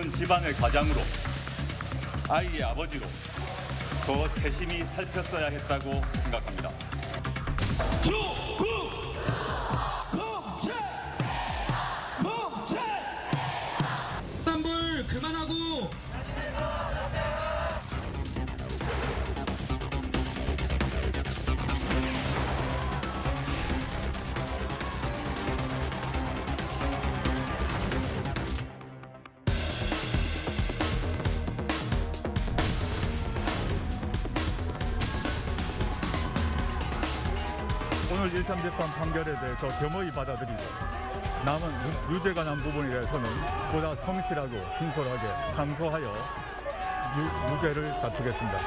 집안을 가장으로 아이의 아버지로 더 세심히 살폈어야 했다고 생각합니다. 불 그만하고. 오늘 1심 재판 판결에 대해서 겸허히 받아들이고 남은 유죄가 난 부분에 대해서는 보다 성실하고 진솔하게 항소하여 무죄를 다투겠습니다.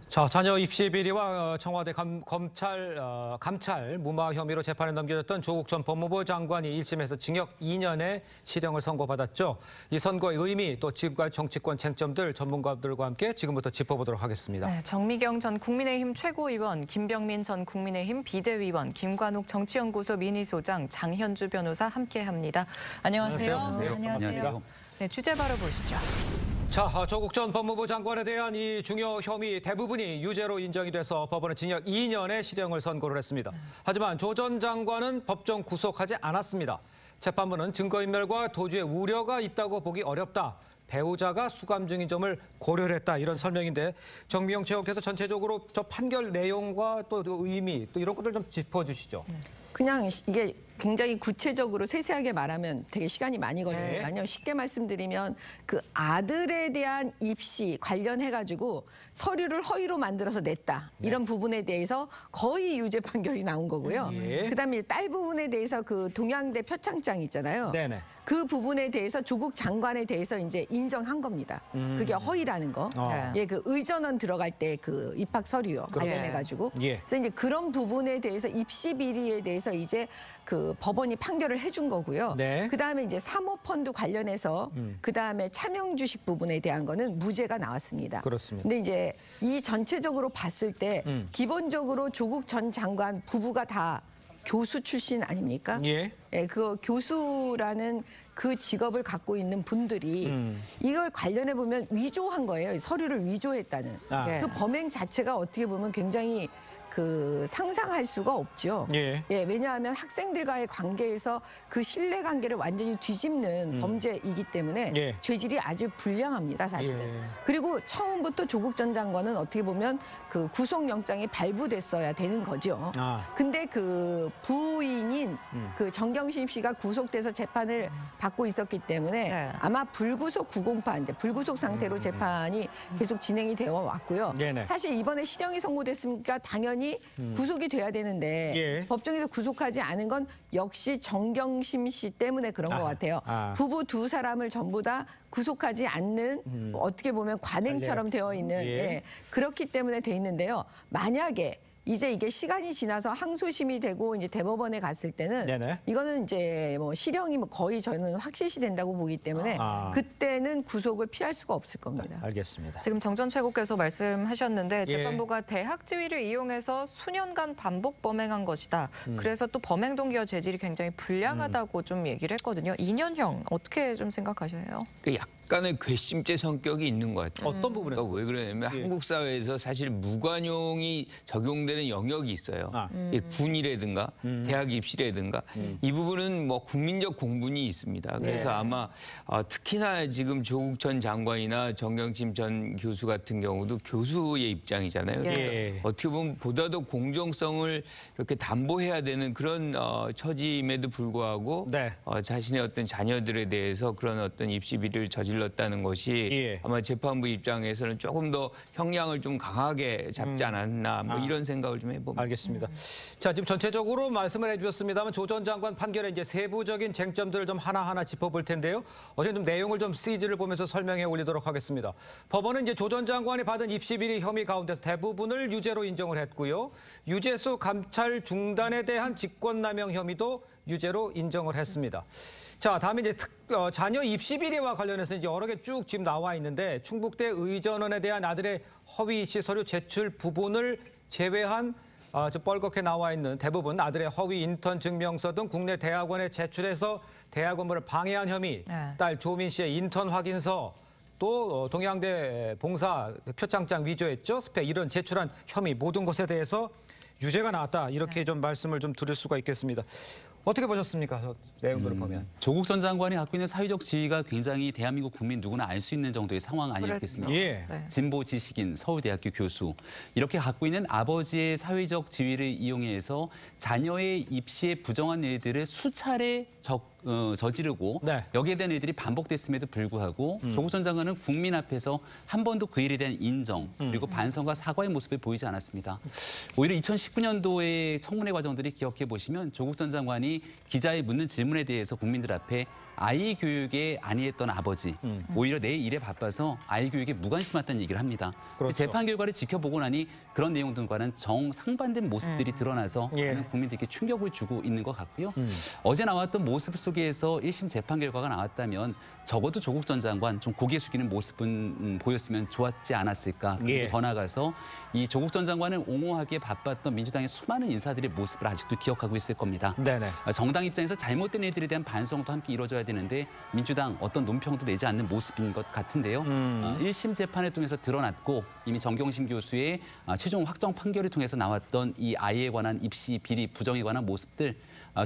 자, 자녀 입시 비리와 청와대 감찰 무마 혐의로 재판에 넘겨졌던 조국 전 법무부 장관이 1심에서 징역 2년의 실형을 선고받았죠. 이 선고의 의미 또 지금까지 정치권 쟁점들 전문가들과 함께 지금부터 짚어보도록 하겠습니다. 네, 정미경 전 국민의힘 최고위원, 김병민 전 국민의힘 비대위원, 김관욱 정치연구소 민의소장, 장현주 변호사 함께합니다. 안녕하세요. 안녕하세요. 네, 주제 바로 보시죠. 자, 조국 전 법무부 장관에 대한 이 중요 혐의 대부분이 유죄로 인정이 돼서 법원은 징역 2년의 실형을 선고를 했습니다. 하지만 조 전 장관은 법정 구속하지 않았습니다. 재판부는 증거인멸과 도주의 우려가 있다고 보기 어렵다. 배우자가 수감 중인 점을 고려를 했다. 이런 설명인데 정미영 최고께서 전체적으로 저 판결 내용과 또 의미 또 이런 것들 좀 짚어주시죠. 그냥 이게 굉장히 구체적으로 세세하게 말하면 되게 시간이 많이 걸리니까요. 쉽게 말씀드리면 그 아들에 대한 입시 관련해가지고 서류를 허위로 만들어서 냈다. 이런 부분에 대해서 거의 유죄 판결이 나온 거고요. 그다음에 딸 부분에 대해서 그 동양대 표창장 있잖아요. 네네. 그 부분에 대해서 조국 장관에 대해서 이제 인정한 겁니다. 그게 허위라는 거. 예, 그 의전원 들어갈 때 그 입학 서류요 관련해가지고. 그래서 이제 그런 부분에 대해서 입시 비리에 대해서 이제 그 법원이 판결을 해준 거고요. 그 다음에 이제 사모펀드 관련해서 그 다음에 차명 주식 부분에 대한 거는 무죄가 나왔습니다. 그렇습니다. 근데 이제 이 전체적으로 봤을 때 기본적으로 조국 전 장관 부부가 다 교수 출신 아닙니까? 예, 그 교수라는 그 직업을 갖고 있는 분들이 이걸 관련해 보면 위조한 거예요. 서류를 위조했다는. 그 범행 자체가 어떻게 보면 굉장히 그 상상할 수가 없죠. 왜냐하면 학생들과의 관계에서 그 신뢰 관계를 완전히 뒤집는 범죄이기 때문에 죄질이 아주 불량합니다, 사실은. 그리고 처음부터 조국 전 장관은 어떻게 보면 그 구속영장이 발부됐어야 되는 거죠. 근데 그 부인인 그 정경심 씨가 구속돼서 재판을 받고 있었기 때문에 아마 불구속 908, 이제 불구속 상태로 재판이 계속 진행이 되어 왔고요. 사실 이번에 실형이 선고됐으니까 당연히 구속이 돼야 되는데 법정에서 구속하지 않은 건 역시 정경심 씨 때문에 그런 것 같아요. 부부 두 사람을 전부 다 구속하지 않는 어떻게 보면 관행처럼 되어 있는 그렇기 때문에 돼 있는데요. 만약에 이제 이게 시간이 지나서 항소심이 되고 이제 대법원에 갔을 때는 이거는 이제 뭐 실형이 뭐 거의 저는 확실시 된다고 보기 때문에 그때는 구속을 피할 수가 없을 겁니다. 알겠습니다. 지금 정 전 최고께서 말씀하셨는데 재판부가 대학 지위를 이용해서 수년간 반복 범행한 것이다. 그래서 또 범행 동기와 재질이 굉장히 불량하다고 좀 얘기를 했거든요. 2년형 어떻게 좀 생각하시나요? 약간의 괘씸죄 성격이 있는 것 같아요. 어떤 부분에서? 그러니까 왜 그러냐면 한국 사회에서 사실 무관용이 적용되는 영역이 있어요. 군이라든가 대학 입시라든가 이 부분은 뭐 국민적 공분이 있습니다. 그래서 아마 특히나 지금 조국 전 장관이나 정경심 전 교수 같은 경우도 교수의 입장이잖아요. 어떻게 보면 보다 더 공정성을 이렇게 담보해야 되는 그런 처짐에도 불구하고 자신의 어떤 자녀들에 대해서 그런 어떤 입시 비리를 저질렀다는 것이 아마 재판부 입장에서는 조금 더 형량을 좀 강하게 잡지 않았나 뭐 이런 생각을 좀 해봅니다. 알겠습니다. 자, 지금 전체적으로 말씀을 해주셨습니다만 조 전 장관 판결의 이제 세부적인 쟁점들을 좀 하나하나 짚어볼 텐데요. 어제 좀 내용을 좀 시리즈를 보면서 설명해 올리도록 하겠습니다. 법원은 이제 조 전 장관이 받은 입시 비리 혐의 가운데서 대부분을 유죄로 인정을 했고요. 유죄수 감찰 중단에 대한 직권남용 혐의도 유죄로 인정을 했습니다. 자, 다음에 이제 자녀 입시 비리와 관련해서 이제 여러 개 쭉 지금 나와 있는데 충북대 의전원에 대한 아들의 허위 입시 서류 제출 부분을 제외한 좀 뻘겋게 나와 있는 대부분 아들의 허위 인턴 증명서 등 국내 대학원에 제출해서 대학 업무를 방해한 혐의, 딸 조민 씨의 인턴 확인서, 또 동양대 봉사 표창장 위조했죠, 스펙 이런 제출한 혐의 모든 것에 대해서 유죄가 나왔다 이렇게 좀 말씀을 좀 드릴 수가 있겠습니다. 어떻게 보셨습니까? 저 내용들을 보면. 조국 전 장관이 갖고 있는 사회적 지위가 굉장히 대한민국 국민 누구나 알 수 있는 정도의 상황 아니었겠습니까? 예. 네. 진보 지식인, 서울대학교 교수 이렇게 갖고 있는 아버지의 사회적 지위를 이용해서 자녀의 입시에 부정한 일들을 수차례 저지르고 네. 여기에 대한 일들이 반복됐음에도 불구하고 조국 전 장관은 국민 앞에서 한 번도 그 일에 대한 인정 그리고 반성과 사과의 모습을 보이지 않았습니다. 오히려 2019년도의 청문회 과정들이 기억해 보시면 조국 전 장관이 기자의 묻는 질문에 대해서 국민들 앞에 아이 교육에 안위했던 아버지, 오히려 내 일에 바빠서 아이 교육에 무관심했다는 얘기를 합니다. 그렇죠. 재판 결과를 지켜보고 나니 그런 내용들과는 정상반된 모습들이 드러나서 예. 많은 국민들께 충격을 주고 있는 것 같고요. 어제 나왔던 모습 속에서 1심 재판 결과가 나왔다면 적어도 조국 전 장관 좀 고개 숙이는 모습은 보였으면 좋았지 않았을까. 예. 더 나아가서 이 조국 전 장관을 옹호하기에 바빴던 민주당의 수많은 인사들의 모습을 아직도 기억하고 있을 겁니다. 네네. 정당 입장에서 잘못된 일들에 대한 반성도 함께 이루어져야 되는데 민주당 어떤 논평도 내지 않는 모습인 것 같은데요. 1심 재판을 통해서 드러났고 이미 정경심 교수의 최종 확정 판결을 통해서 나왔던 이 아이에 관한 입시 비리 부정에 관한 모습들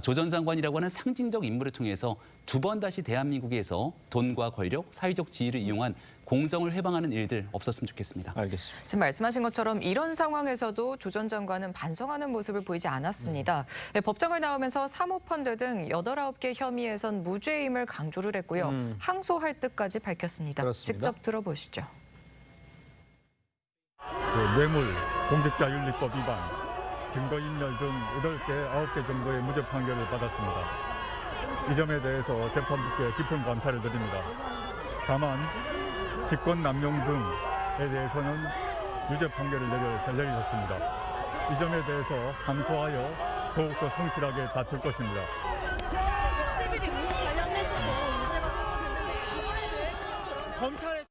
조 전 장관이라고 하는 상징적 인물을 통해서 두 번 다시 대한민국에서 돈과 권력, 사회적 지위를 이용한 공정을 회방하는 일들 없었으면 좋겠습니다. 알겠습니다. 지금 말씀하신 것처럼 이런 상황에서도 조 전 장관은 반성하는 모습을 보이지 않았습니다. 네, 법정을 나오면서 사모펀드 등 8, 9개 혐의에선 무죄임을 강조를 했고요. 항소할 뜻까지 밝혔습니다. 그렇습니다. 직접 들어보시죠. 뇌물, 공직자윤리법 위반, 증거인멸 등 8개, 9개 정도의 무죄 판결을 받았습니다. 이 점에 대해서 재판부께 깊은 감사를 드립니다. 다만 직권남용 등에 대해서는 유죄 판결을 내리셨습니다. 이 점에 대해서 항소하여 더욱더 성실하게 다툴 것입니다. 입시비리 의혹 관련해서도 유죄가 선고됐는데 이거에 대해서는 그러면 검찰에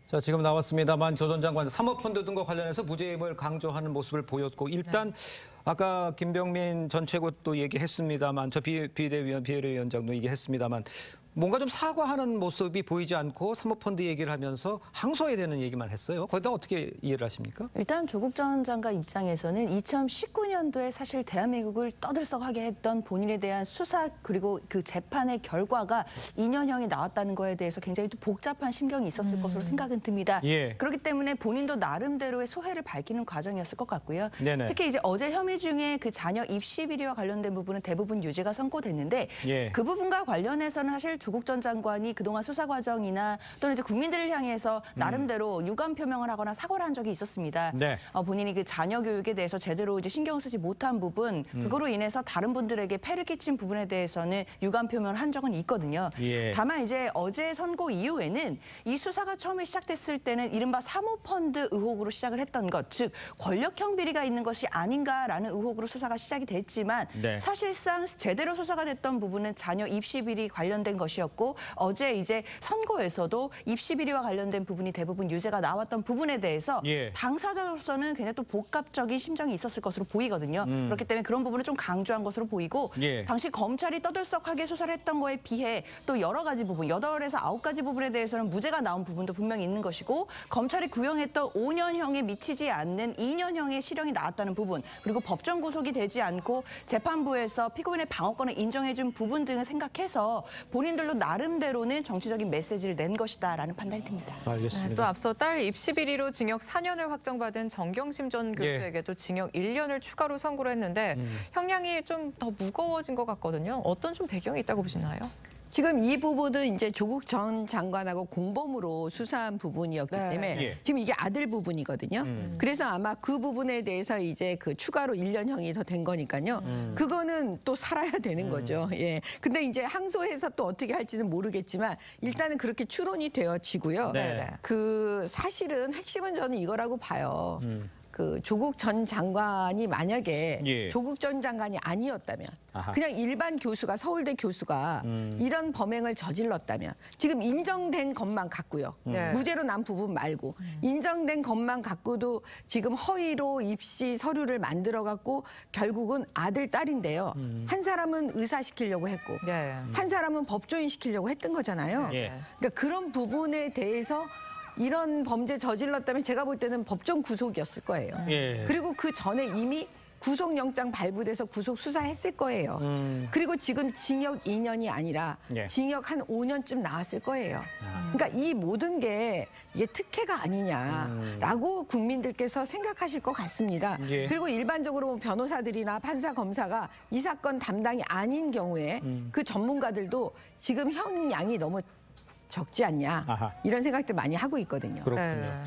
자, 지금 나왔습니다만 조 전 장관 사모펀드 등과 관련해서 무죄임을 강조하는 모습을 보였고 일단 아까 김병민 전 최고도 얘기했습니다만 저 비례위원장도 얘기했습니다만 뭔가 좀 사과하는 모습이 보이지 않고 사모펀드 얘기를 하면서 항소해야 되는 얘기만 했어요. 거기다 어떻게 이해를 하십니까? 일단 조국 전 장관 입장에서는 2019년도에 사실 대한민국을 떠들썩하게 했던 본인에 대한 수사 그리고 그 재판의 결과가 2년형이 나왔다는 거에 대해서 굉장히 또 복잡한 심경이 있었을 것으로 생각은 듭니다. 예. 그렇기 때문에 본인도 나름대로의 소회를 밝히는 과정이었을 것 같고요. 네네. 특히 이제 어제 혐의 중에 그 자녀 입시 비리와 관련된 부분은 대부분 유죄가 선고됐는데 예. 그 부분과 관련해서는 사실 조국 전 장관이 그동안 수사 과정이나 또는 이제 국민들을 향해서 나름대로 유감 표명을 하거나 사과를 한 적이 있었습니다. 네. 본인이 그 자녀 교육에 대해서 제대로 이제 신경 쓰지 못한 부분, 그거로 인해서 다른 분들에게 폐를 끼친 부분에 대해서는 유감 표명을 한 적은 있거든요. 예. 다만 이제 어제 선고 이후에는 이 수사가 처음에 시작됐을 때는 이른바 사모펀드 의혹으로 시작을 했던 것, 즉 권력형 비리가 있는 것이 아닌가라는 의혹으로 수사가 시작이 됐지만 네. 사실상 제대로 수사가 됐던 부분은 자녀 입시 비리 관련된 것이었고 어제 이제 선고에서도 입시 비리와 관련된 부분이 대부분 유죄가 나왔던 부분에 대해서 예. 당사자로서는 굉장히 또 복합적인 심정이 있었을 것으로 보이거든요. 그렇기 때문에 그런 부분을 좀 강조한 것으로 보이고 예. 당시 검찰이 떠들썩하게 수사를 했던 거에 비해 또 여러 가지 부분, 8에서 9가지 부분에 대해서는 무죄가 나온 부분도 분명히 있는 것이고 검찰이 구형했던 5년형에 미치지 않는 2년형의 실형이 나왔다는 부분 그리고 법정 구속이 되지 않고 재판부에서 피고인의 방어권을 인정해준 부분 등을 생각해서 본인들도 나름대로는 정치적인 메시지를 낸 것이다라는 판단이 듭니다. 알겠습니다. 네, 또 앞서 딸 입시 비리로 징역 4년을 확정받은 정경심 전 예. 교수에게도 징역 1년을 추가로 선고를 했는데 형량이 좀 더 무거워진 것 같거든요. 어떤 좀 배경이 있다고 보시나요? 지금 이 부분은 이제 조국 전 장관하고 공범으로 수사한 부분이었기 네. 때문에 예. 지금 이게 아들 부분이거든요. 그래서 아마 그 부분에 대해서 이제 그 추가로 1년형이 더 된 거니까요. 그거는 또 살아야 되는 거죠. 예. 근데 이제 항소해서 또 어떻게 할지는 모르겠지만 일단은 그렇게 추론이 되어지고요. 네. 그 사실은 핵심은 저는 이거라고 봐요. 그 조국 전 장관이 만약에 예. 조국 전 장관이 아니었다면 아하. 그냥 일반 교수가 서울대 교수가 이런 범행을 저질렀다면 지금 인정된 것만 갖고요. 네. 무죄로 난 부분 말고 인정된 것만 갖고도 지금 허위로 입시 서류를 만들어 갖고 결국은 아들 딸인데요. 한 사람은 의사시키려고 했고 네. 한 사람은 법조인 시키려고 했던 거잖아요. 예. 그러니까 그런 부분에 대해서 이런 범죄 저질렀다면 제가 볼 때는 법정 구속이었을 거예요. 예. 그리고 그 전에 이미 구속영장 발부돼서 구속 수사했을 거예요. 그리고 지금 징역 2년이 아니라 예. 징역 한 5년쯤 나왔을 거예요. 그러니까 이 모든 게 이게 특혜가 아니냐라고 국민들께서 생각하실 것 같습니다. 예. 그리고 일반적으로 변호사들이나 판사, 검사가 이 사건 담당이 아닌 경우에 그 전문가들도 지금 형량이 너무 적지 않냐 아하. 이런 생각들 많이 하고 있거든요. 그렇군요. 네.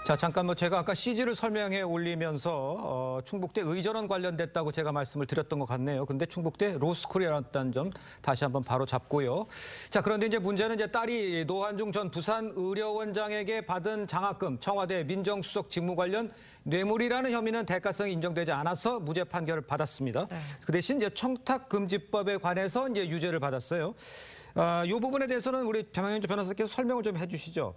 자, 잠깐 뭐 제가 아까 CG를 설명해 올리면서 충북대 의전원 관련됐다고 제가 말씀을 드렸던 것 같네요. 근데 충북대 로스쿨이라는 점 다시 한번 바로 잡고요. 자, 그런데 이제 문제는 이제 딸이 노한중 전 부산의료원장에게 받은 장학금, 청와대 민정수석 직무 관련 뇌물이라는 혐의는 대가성이 인정되지 않아서 무죄 판결을 받았습니다. 그 대신 이제 청탁금지법에 관해서 이제 유죄를 받았어요. 이 부분에 대해서는 우리 변명현 변호사께서 설명을 좀 해주시죠.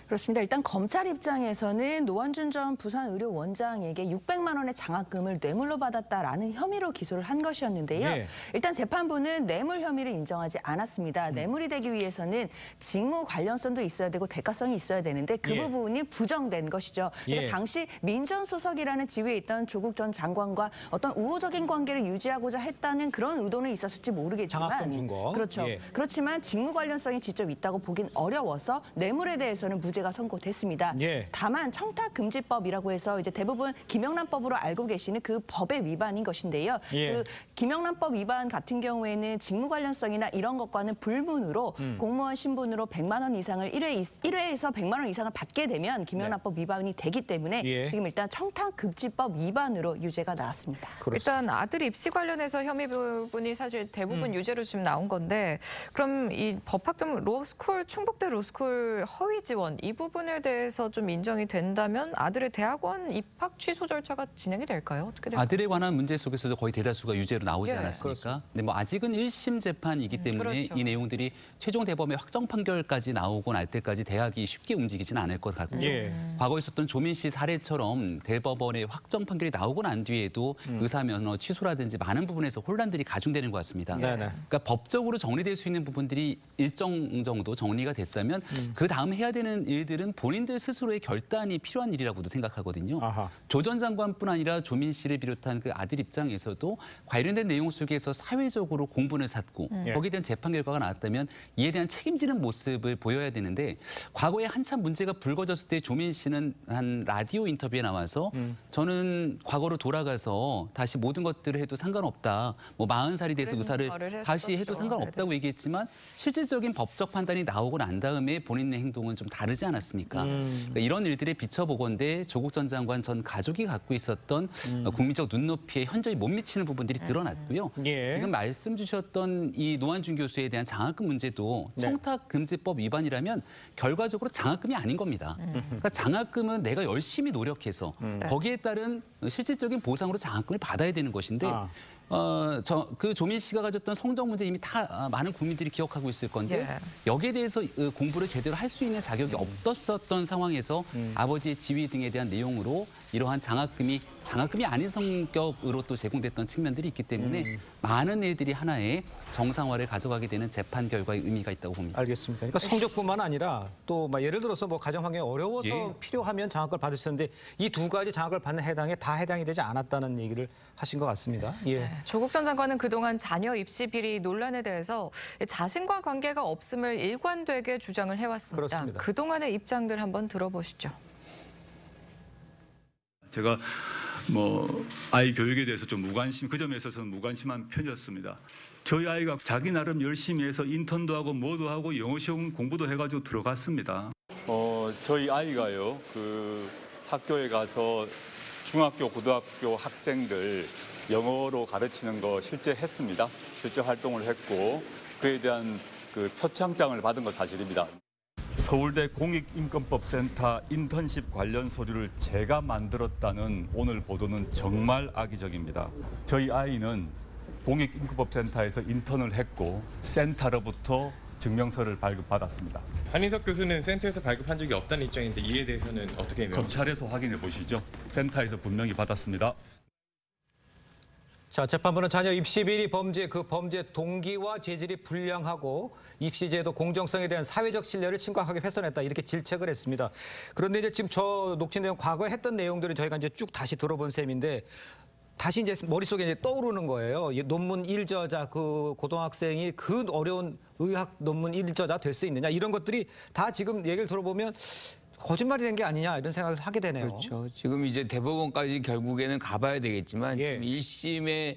그렇습니다. 일단 검찰 입장에서는 노원준 전 부산의료원장에게 600만 원의 장학금을 뇌물로 받았다라는 혐의로 기소를 한 것이었는데요. 예. 일단 재판부는 뇌물 혐의를 인정하지 않았습니다. 뇌물이 되기 위해서는 직무 관련성도 있어야 되고 대가성이 있어야 되는데 그 예. 부분이 부정된 것이죠. 그러니까 예. 당시 민정수석이라는 지위에 있던 조국 전 장관과 어떤 우호적인 관계를 유지하고자 했다는 그런 의도는 있었을지 모르겠지만 장학금 준 거. 그렇죠. 예. 그렇지만 직무 관련성이 직접 있다고 보긴 어려워서 뇌물에 대해서는 무죄가 선고됐습니다. 예. 다만 청탁금지법이라고 해서 이제 대부분 김영란법으로 알고 계시는 그 법의 위반인 것인데요. 예. 그 김영란법 위반 같은 경우에는 직무 관련성이나 이런 것과는 불문으로 공무원 신분으로 100만 원 이상을 1회에서 100만 원 이상을 받게 되면 김영란법 위반이 되기 때문에 예. 지금 일단 청탁금지법 위반으로 유죄가 나왔습니다. 일단 아들 입시 관련해서 혐의 부분이 사실 대부분 유죄로 지금 나온 건데 그럼 이 법학점 로스쿨 충북대 로스쿨 허위 지원 이 부분에 대해서 좀 인정이 된다면 아들의 대학원 입학 취소 절차가 진행이 될까요? 어떻게 될까요? 아들에 관한 문제 속에서도 거의 대다수가 유죄로 나오지 예. 않았습니까? 근데 뭐 아직은 1심 재판이기 때문에 그렇죠. 이 내용들이 최종 대법의 확정 판결까지 나오고 날 때까지 대학이 쉽게 움직이지는 않을 것 같고요. 예. 과거에 있었던 조민 씨 사례처럼 대법원의 확정 판결이 나오고 난 뒤에도 의사 면허 취소라든지 많은 부분에서 혼란들이 가중되는 것 같습니다. 네네. 그러니까 법적으로 정리될 수 있는 부분들이 일정 정도 정리가 됐다면 그 다음 해야 되는 일들은 본인들 스스로의 결단이 필요한 일이라고도 생각하거든요. 아하. 조 전 장관뿐 아니라 조민 씨를 비롯한 그 아들 입장에서도 관련된 내용 속에서 사회적으로 공분을 샀고 거기에 대한 재판 결과가 나왔다면 이에 대한 책임지는 모습을 보여야 되는데 과거에 한참 문제가 불거졌을 때 조민 씨는 한 라디오 인터뷰에 나와서 저는 과거로 돌아가서 다시 모든 것들을 해도 상관없다. 뭐 40살이 돼서 그런 말을 의사를 다시 해도 했었죠. 상관없다고 얘기했지만 실질적인 법적 판단이 나오고 난 다음에 본인의 행동은 좀 다르지 않았습니까? 그러니까 이런 일들에 비춰보건대 조국 전 장관 전 가족이 갖고 있었던 국민적 눈높이에 현저히 못 미치는 부분들이 드러났고요. 예. 지금 말씀 주셨던 이 노한준 교수에 대한 장학금 문제도 네. 청탁금지법 위반이라면 결과적으로 장학금이 아닌 겁니다. 그러니까 장학금은 내가 열심히 노력해서 거기에 따른 실질적인 보상으로 장학금을 받아야 되는 것인데 아. 그 조민 씨가 가졌던 성적 문제 이미 다 많은 국민들이 기억하고 있을 건데 예. 여기에 대해서 공부를 제대로 할 수 있는 자격이 없었던 상황에서 아버지의 지위 등에 대한 내용으로 이러한 장학금이 아닌 성격으로 또 제공됐던 측면들이 있기 때문에 많은 일들이 하나의 정상화를 가져가게 되는 재판 결과의 의미가 있다고 봅니다. 알겠습니다. 그러니까 성적뿐만 아니라 또 막 예를 들어서 뭐 가정 환경이 어려워서 예. 필요하면 장학금을 받을 수 있는데 이 두 가지 장학을 받는 해당에 다 해당이 되지 않았다는 얘기를 하신 것 같습니다. 예. 조국 전 장관은 그동안 자녀 입시 비리 논란에 대해서 자신과 관계가 없음을 일관되게 주장을 해왔습니다. 그렇습니다. 그동안의 입장들 한번 들어보시죠. 제가 아이 교육에 대해서 좀 그 점에 있어서는 무관심한 편이었습니다. 저희 아이가 자기 나름 열심히 해서 인턴도 하고 뭐도 하고 영어 시험 공부도 해가지고 들어갔습니다. 저희 아이가요, 그 학교에 가서 중학교, 고등학교 학생들 영어로 가르치는 거 실제 했습니다. 실제 활동을 했고 그에 대한 그 표창장을 받은 거 사실입니다. 서울대 공익인권법센터 인턴십 관련 서류를 제가 만들었다는 오늘 보도는 정말 악의적입니다. 저희 아이는 공익인권법센터에서 인턴을 했고 센터로부터 증명서를 발급받았습니다. 한인석 교수는 센터에서 발급한 적이 없다는 입장인데 이에 대해서는 어떻게 검찰에서 확인해 보시죠. 센터에서 분명히 받았습니다. 자, 재판부는 자녀 입시 비리 범죄, 그 범죄 동기와 재질이 불량하고 입시제도 공정성에 대한 사회적 신뢰를 심각하게 훼손했다, 이렇게 질책을 했습니다. 그런데 이제 지금 저 녹취 내용, 과거에 했던 내용들을 저희가 이제 쭉 다시 들어본 셈인데 다시 이제 머릿속에 이제 떠오르는 거예요. 이 논문 1저자, 그 고등학생이 그 어려운 의학 논문 1저자 될 수 있느냐, 이런 것들이 다 지금 얘기를 들어보면 거짓말이 된 게 아니냐, 이런 생각을 하게 되네요. 그렇죠. 지금 이제 대법원까지 결국에는 가봐야 되겠지만 예. 지금 1심의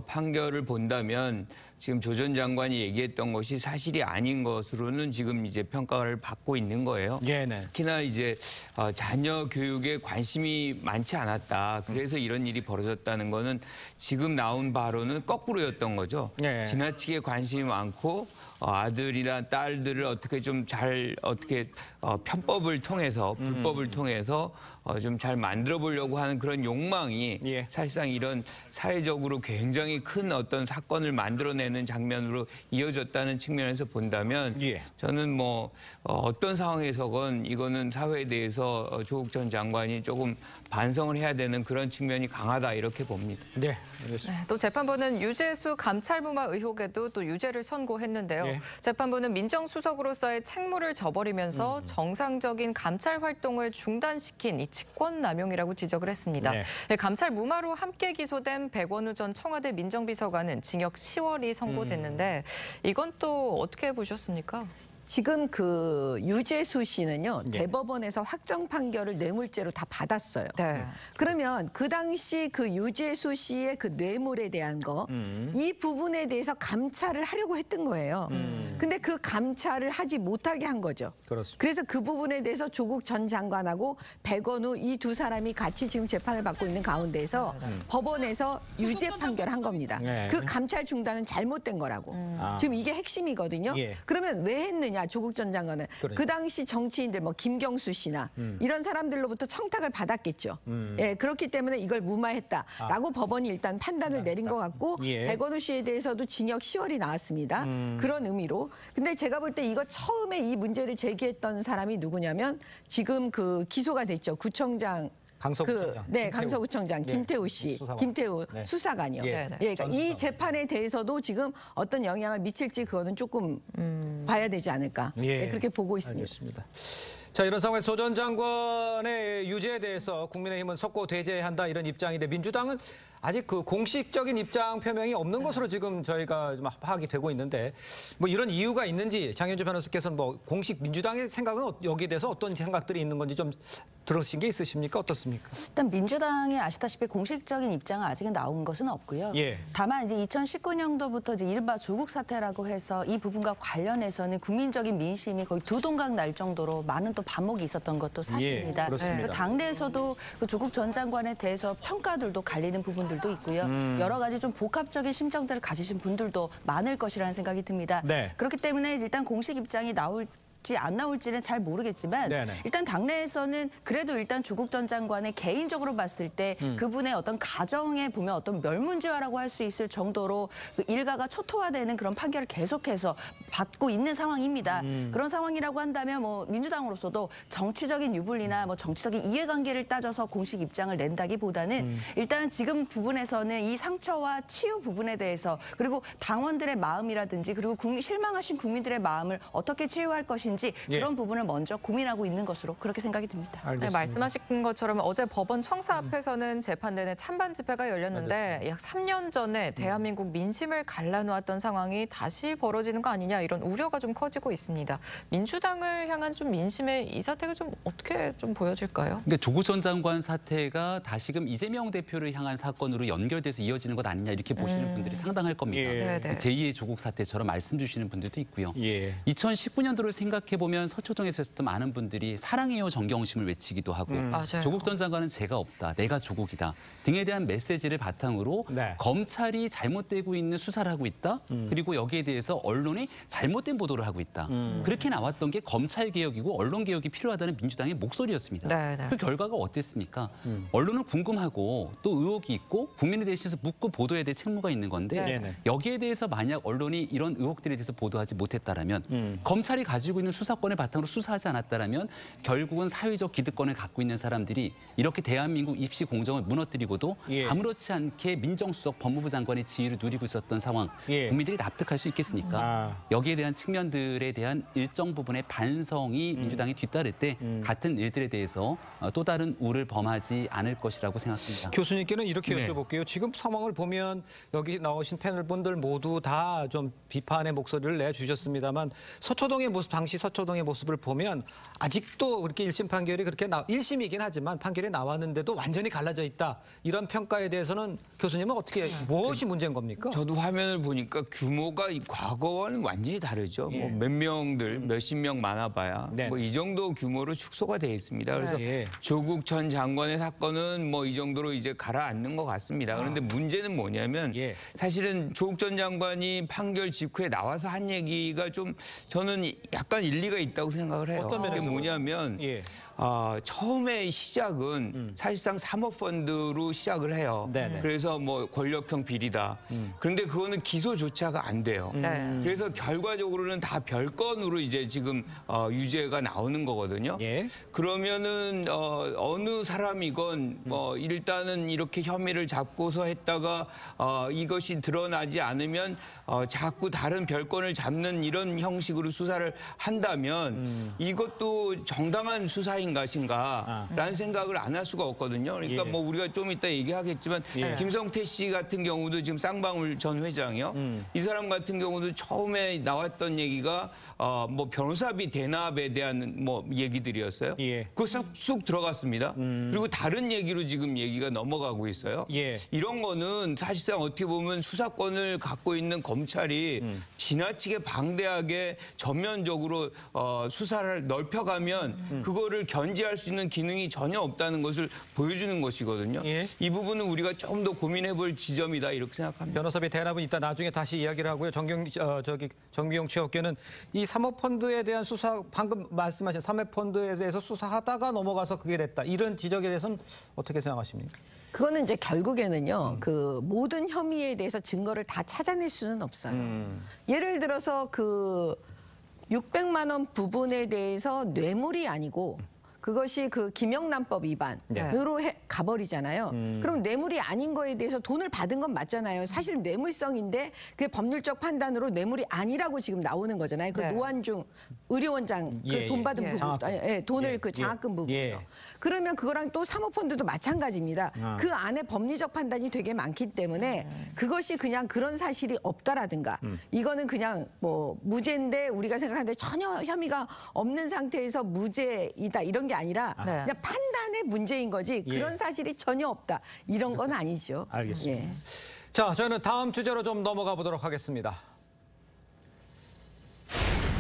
판결을 본다면 지금 조 전 장관이 얘기했던 것이 사실이 아닌 것으로는 지금 이제 평가를 받고 있는 거예요. 네네. 특히나 이제 자녀 교육에 관심이 많지 않았다. 그래서 이런 일이 벌어졌다는 거는 지금 나온 바로는 거꾸로였던 거죠. 네. 지나치게 관심이 많고 아들이나 딸들을 어떻게 좀 잘 편법을 통해서 불법을 통해서 좀 잘 만들어 보려고 하는 그런 욕망이 예. 사실상 이런 사회적으로 굉장히 큰 어떤 사건을 만들어내는 장면으로 이어졌다는 측면에서 본다면 예. 저는 뭐 어떤 상황에서건 이거는 사회에 대해서 조국 전 장관이 조금 반성을 해야 되는 그런 측면이 강하다, 이렇게 봅니다. 네, 알겠습니다. 네, 또 재판부는 유재수 감찰무마 의혹에도 또 유죄를 선고했는데요. 예. 재판부는 민정수석으로서의 책무를 저버리면서 정상적인 감찰 활동을 중단시킨 이 직권남용이라고 지적을 했습니다. 네. 네, 감찰 무마로 함께 기소된 백원우 전 청와대 민정비서관은 징역 10월이 선고됐는데 이건 또 어떻게 보셨습니까? 지금 그 유재수 씨는요, 네. 대법원에서 확정 판결을 뇌물죄로 다 받았어요. 네. 그러면 그 당시 그 유재수 씨의 그 뇌물에 대한 거, 이 부분에 대해서 감찰을 하려고 했던 거예요. 근데 그 감찰을 하지 못하게 한 거죠. 그렇습니다. 그래서 그 부분에 대해서 조국 전 장관하고 백원우 이 두 사람이 같이 지금 재판을 받고 있는 가운데서 법원에서 유죄 판결한 겁니다. 네. 그 감찰 중단은 잘못된 거라고. 지금 이게 핵심이거든요. 예. 그러면 왜 했느냐, 조국 전 장관은. 그러니까. 그 당시 정치인들, 뭐 김경수 씨나 이런 사람들로부터 청탁을 받았겠죠. 예, 그렇기 때문에 이걸 무마했다라고 법원이 일단 판단을 내린 것 같고, 예. 백원우 씨에 대해서도 징역 10월이 나왔습니다. 그런 의미로. 근데 제가 볼 때 이거 처음에 이 문제를 제기했던 사람이 누구냐면 지금 그 기소가 됐죠. 구청장. 강서구청장. 네, 김태우. 강서구청장 네. 김태우 씨, 수사관. 김태우 네. 수사관이요. 예. 네. 예, 그러니까 이 재판에 대해서도 지금 어떤 영향을 미칠지 그거는 조금 봐야 되지 않을까. 예. 네, 그렇게 보고 있습니다. 알겠습니다. 자, 이런 상황에서 조 전 장관의 유죄에 대해서 국민의힘은 석고 대제한다, 이런 입장인데 민주당은 아직 그 공식적인 입장 표명이 없는 것으로 지금 저희가 좀 파악이 되고 있는데, 뭐 이런 이유가 있는지 장현주 변호사께서는 뭐 공식 민주당의 생각은 여기에 대해서 어떤 생각들이 있는 건지 좀 들으신 게 있으십니까? 어떻습니까? 일단 민주당이 아시다시피 공식적인 입장은 아직은 나온 것은 없고요. 예. 다만 이제 2019년도부터 이제 이른바 조국 사태라고 해서 이 부분과 관련해서는 국민적인 민심이 거의 두 동강 날 정도로 많은 또 반목이 있었던 것도 사실입니다. 예, 그렇습니다. 당내에서도 그 조국 전 장관에 대해서 평가들도 갈리는 부분들도 있고요. 여러 가지 좀 복합적인 심정들을 가지신 분들도 많을 것이라는 생각이 듭니다. 네. 그렇기 때문에 일단 공식 입장이 안 나올지는 잘 모르겠지만 네네. 일단 당내에서는 그래도 일단 조국 전 장관의 개인적으로 봤을 때 그분의 어떤 가정에 보면 어떤 멸문지화라고 할 수 있을 정도로 그 일가가 초토화되는 그런 판결을 계속해서 받고 있는 상황입니다. 그런 상황이라고 한다면 뭐 민주당으로서도 정치적인 유불리나 뭐 정치적인 이해관계를 따져서 공식 입장을 낸다기보다는 일단 지금 부분에서는 이 상처와 치유 부분에 대해서, 그리고 당원들의 마음이라든지 그리고 실망하신 국민들의 마음을 어떻게 치유할 것인지 예. 그런 부분을 먼저 고민하고 있는 것으로 그렇게 생각이 듭니다. 네, 말씀하신 것처럼 어제 법원 청사 앞에서는 재판 내내 찬반 집회가 열렸는데 약 3년 전에 대한민국 민심을 갈라놓았던 상황이 다시 벌어지는 거 아니냐, 이런 우려가 좀 커지고 있습니다. 민주당을 향한 좀 민심의 이 사태가 좀 어떻게 좀 보여질까요? 근데 조국 전 장관 사태가 다시금 이재명 대표를 향한 사건으로 연결돼서 이어지는 것 아니냐, 이렇게 보시는 분들이 상당할 겁니다. 예. 네네. 제2의 조국 사태처럼 말씀 주시는 분들도 있고요. 예. 2019년도를 생각해 생각해 보면 서초동에서 있었던 많은 분들이 사랑해요 정경심을 외치기도 하고 맞아요. 조국 전 장관은 죄가 없다, 내가 조국이다 등에 대한 메시지를 바탕으로 네. 검찰이 잘못되고 있는 수사를 하고 있다. 그리고 여기에 대해서 언론이 잘못된 보도를 하고 있다. 그렇게 나왔던 게 검찰 개혁이고 언론 개혁이 필요하다는 민주당의 목소리였습니다. 네, 네. 그 결과가 어땠습니까? 언론은 궁금하고 또 의혹이 있고 국민에 대해서 묻고 보도해야 될 책무가 있는 건데 네. 여기에 대해서 만약 언론이 이런 의혹들에 대해서 보도하지 못했다라면 검찰이 가지고 있는 수사권을 바탕으로 수사하지 않았다라면 결국은 사회적 기득권을 갖고 있는 사람들이 이렇게 대한민국 입시 공정을 무너뜨리고도 예. 아무렇지 않게 민정수석 법무부 장관의 지위를 누리고 있었던 상황 예. 국민들이 납득할 수 있겠습니까? 여기에 대한 측면들에 대한 일정 부분의 반성이 민주당이 뒤따를 때 같은 일들에 대해서 또 다른 우를 범하지 않을 것이라고 생각합니다. 교수님께는 이렇게 네. 여쭤볼게요. 지금 상황을 보면 여기 나오신 패널분들 모두 다 좀 비판의 목소리를 내주셨습니다만 서초동의 모습, 당시 서초동의 모습을 보면 아직도 그렇게 1심 판결이 그렇게 1심이긴 하지만 판결이 나왔는데도 완전히 갈라져 있다. 이런 평가에 대해서는 교수님은 어떻게 무엇이 문제인 겁니까? 저도 화면을 보니까 규모가 이 과거와는 완전히 다르죠. 예. 뭐 몇 명들, 몇십 명 많아봐야 네. 뭐 이 정도 규모로 축소가 되어 있습니다. 그래서 예. 조국 전 장관의 사건은 뭐 이 정도로 이제 가라앉는 것 같습니다. 그런데 문제는 뭐냐면 예. 사실은 조국 전 장관이 판결 직후에 나와서 한 얘기가 좀 저는 약간 일리가 있다고 생각을 해요. 어떤 그게 면에서 뭐냐면 예. 처음에 시작은 사실상 사모펀드로 시작을 해요. 네네. 그래서 뭐 권력형 비리다. 그런데 그거는 기소조차가 안 돼요. 네. 그래서 결과적으로는 다 별건으로 이제 지금 유죄가 나오는 거거든요. 예. 그러면은 어느 사람이건 일단은 이렇게 혐의를 잡고서 했다가 이것이 드러나지 않으면 자꾸 다른 별건을 잡는 이런 형식으로 수사를 한다면 이것도 정당한 수사인 것인가라는 생각을 안 할 수가 없거든요. 그러니까 예. 뭐 우리가 좀 이따 얘기하겠지만 예. 김성태 씨 같은 경우도 지금 쌍방울 전 회장이요. 이 사람 같은 경우도 처음에 나왔던 얘기가 뭐 변호사비 대납에 대한 뭐 얘기들이었어요. 예. 그거 쑥 들어갔습니다. 그리고 다른 얘기로 지금 얘기가 넘어가고 있어요. 예. 이런 거는 사실상 어떻게 보면 수사권을 갖고 있는 검찰이 지나치게 방대하게 전면적으로 수사를 넓혀가면 그거를 견제할 수 있는 기능이 전혀 없다는 것을 보여주는 것이거든요. 예. 이 부분은 우리가 좀 더 고민해볼 지점이다 이렇게 생각합니다. 변호사비 대납은 이따 나중에 다시 이야기를 하고요. 정미용 최고께는 이 사모펀드에 대한 수사, 방금 말씀하신 사모펀드에 대해서 수사하다가 넘어가서 그게 됐다. 이런 지적에 대해서는 어떻게 생각하십니까? 그거는 이제 결국에는요, 그 모든 혐의에 대해서 증거를 다 찾아낼 수는 없어요. 예를 들어서 그 600만 원 부분에 대해서 뇌물이 아니고 그것이 그 김영란법 위반으로 가버리잖아요. 그럼 뇌물이 아닌 거에 대해서 돈을 받은 건 맞잖아요. 사실 뇌물성인데 그게 법률적 판단으로 뇌물이 아니라고 지금 나오는 거잖아요. 그 네. 노한중 의료원장 그 예, 돈 예. 받은 예. 부분, 돈을 예, 그 예. 장학금 부분이요. 예. 그러면 그거랑 또 사모펀드도 마찬가지입니다. 그 안에 법리적 판단이 되게 많기 때문에 그것이 그냥 그런 사실이 없다라든가 이거는 그냥 뭐 무죄인데 우리가 생각하는데 전혀 혐의가 없는 상태에서 무죄이다 이런 게 아니라 네. 그냥 판단의 문제인 거지 예. 그런 사실이 전혀 없다 이런 건 아니죠. 알겠습니다. 예. 자, 저희는 다음 주제로 좀 넘어가 보도록 하겠습니다.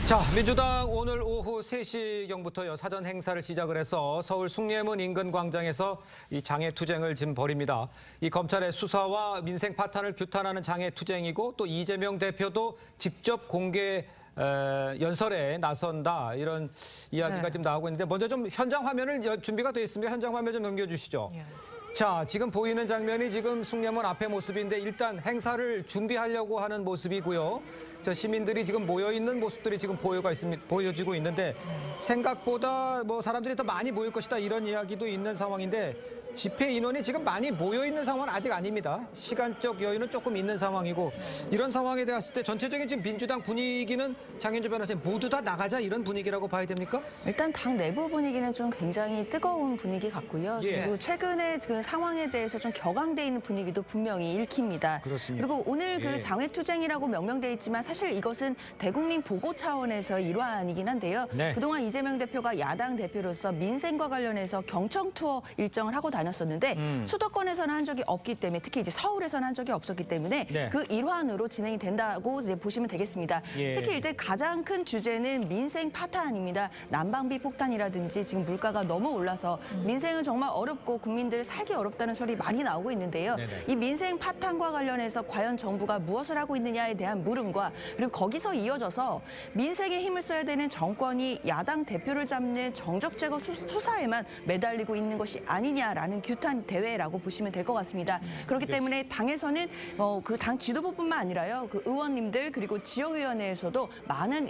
자, 민주당 오늘 오후 3시경부터 사전 행사를 시작을 해서 서울 숭례문 인근 광장에서 이 장애투쟁을 지금 벌입니다. 이 검찰의 수사와 민생 파탄을 규탄하는 장애투쟁이고 또 이재명 대표도 직접 공개 연설에 나선다 이런 이야기가 네. 지금 나오고 있는데 먼저 좀 현장 화면을 준비가 되어 있습니다. 현장 화면 좀 넘겨주시죠. 예. 자, 지금 보이는 장면이 지금 숭례문 앞의 모습인데 일단 행사를 준비하려고 하는 모습이고요. 저 시민들이 지금 모여 있는 모습들이 지금 보여지고 있는데 생각보다 뭐 사람들이 더 많이 모일 것이다 이런 이야기도 있는 상황인데 집회 인원이 지금 많이 모여 있는 상황은 아직 아닙니다. 시간적 여유는 조금 있는 상황이고 이런 상황에 대했을 때 전체적인 지금 민주당 분위기는 장현주 변호사님 모두 다 나가자 이런 분위기라고 봐야 됩니까? 일단 당 내부 분위기는 좀 굉장히 뜨거운 분위기 같고요. 예. 그리고 최근에 그 그 상황에 대해서 좀 격앙돼 있는 분위기도 분명히 읽힙니다. 그렇습니다. 그리고 오늘 예. 그 장외투쟁이라고 명명돼 있지만 사실 이것은 대국민 보고 차원에서 일환이긴 한데요. 네. 그동안 이재명 대표가 야당 대표로서 민생과 관련해서 경청 투어 일정을 하고 다녔었는데 수도권에서는 한 적이 없기 때문에 특히 이제 서울에서는 한 적이 없었기 때문에 네. 그 일환으로 진행이 된다고 이제 보시면 되겠습니다. 예. 특히 일단 가장 큰 주제는 민생 파탄입니다. 난방비 폭탄이라든지 지금 물가가 너무 올라서 민생은 정말 어렵고 국민들 살기 어렵다는 소리 많이 나오고 있는데요. 네네. 이 민생 파탄과 관련해서 과연 정부가 무엇을 하고 있느냐에 대한 물음과 그리고 거기서 이어져서 민생에 힘을 써야 되는 정권이 야당 대표를 잡는 정적 제거 수사에만 매달리고 있는 것이 아니냐라는 규탄 대회라고 보시면 될 것 같습니다. 그렇기 때문에 당에서는 그 당 지도부뿐만 아니라요, 그 의원님들 그리고 지역위원회에서도 많은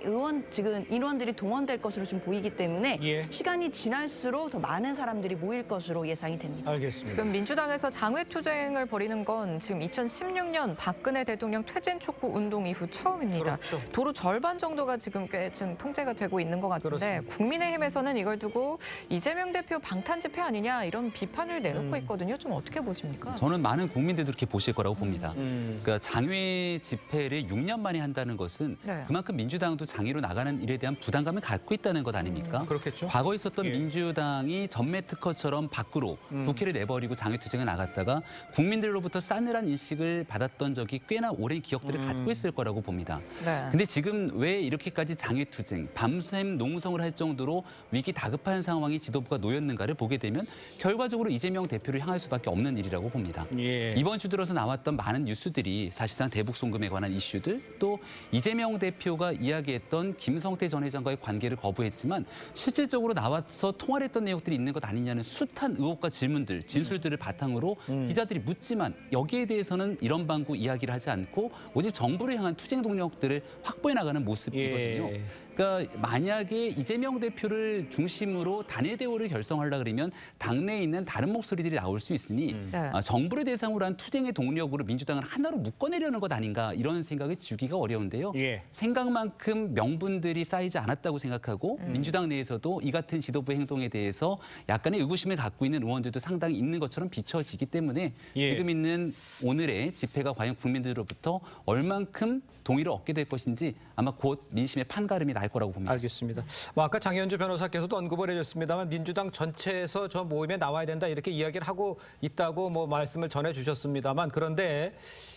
인원들이 동원될 것으로 지금 보이기 때문에 예. 시간이 지날수록 더 많은 사람들이 모일 것으로 예상이 됩니다. 알겠습니다. 지금 민주당에서 장외투쟁을 벌이는 건 지금 2016년 박근혜 대통령 퇴진 촉구 운동 이후 처음입니다. 그렇죠. 도로 절반 정도가 지금 꽤 지금 통제가 되고 있는 것 같은데 그렇습니다. 국민의힘에서는 이걸 두고 이재명 대표 방탄 집회 아니냐 이런 비판을 내놓고 있거든요. 좀 어떻게 보십니까? 저는 많은 국민들도 그렇게 보실 거라고 봅니다. 그러니까 장외 집회를 6년 만에 한다는 것은 네. 그만큼 민주당도 장외로 나가는 일에 대한 부담감을 갖고 있다는 것 아닙니까? 그렇겠죠. 과거에 있었던 예. 민주당이 전매 특허처럼 밖으로 국회를 내버리고 장외투쟁에 나갔다가 국민들로부터 싸늘한 인식을 받았던 적이 꽤나 오랜 기억들을 갖고 있을 거라고 봅니다. 네. 근데 지금 왜 이렇게까지 장외투쟁, 밤샘 농성을 할 정도로 위기 다급한 상황이 지도부가 놓였는가를 보게 되면 결과적으로 이재명 대표를 향할 수밖에 없는 일이라고 봅니다. 예. 이번 주 들어서 나왔던 많은 뉴스들이 사실상 대북 송금에 관한 이슈들, 또 이재명 대표가 이야기했던 김성태 전 회장과의 관계를 거부했지만 실질적으로 나와서 통화를 했던 내용들이 있는 것 아니냐는 숱한 의혹과 질문들, 진술들을 바탕으로 기자들이 묻지만 여기에 대해서는 이런 방구 이야기를 하지 않고 오직 정부를 향한 투쟁 동력들을 확보해 나가는 모습이거든요. 예. 그러니까 만약에 이재명 대표를 중심으로 단일 대우를 결성하려 그러면 당내에 있는 다른 목소리들이 나올 수 있으니 네. 정부를 대상으로 한 투쟁의 동력으로 민주당을 하나로 묶어내려는 것 아닌가 이런 생각을 주기가 어려운데요. 예. 생각만큼 명분들이 쌓이지 않았다고 생각하고 민주당 내에서도 이 같은 지도부의 행동에 대해서 약간의 의구심을 갖고 있는 의원들도 상당히 있는 것처럼 비춰지기 때문에 예. 지금 있는 오늘의 집회가 과연 국민들로부터 얼만큼 동의를 얻게 될 것인지 아마 곧 민심의 판가름이 날 거라고 봅니다. 알겠습니다. 뭐 아까 장현주 변호사께서도 언급을 해줬습니다만 민주당 전체에서 저 모임에 나와야 된다 이렇게 이야기를 하고 있다고 뭐 말씀을 전해주셨습니다만 그런데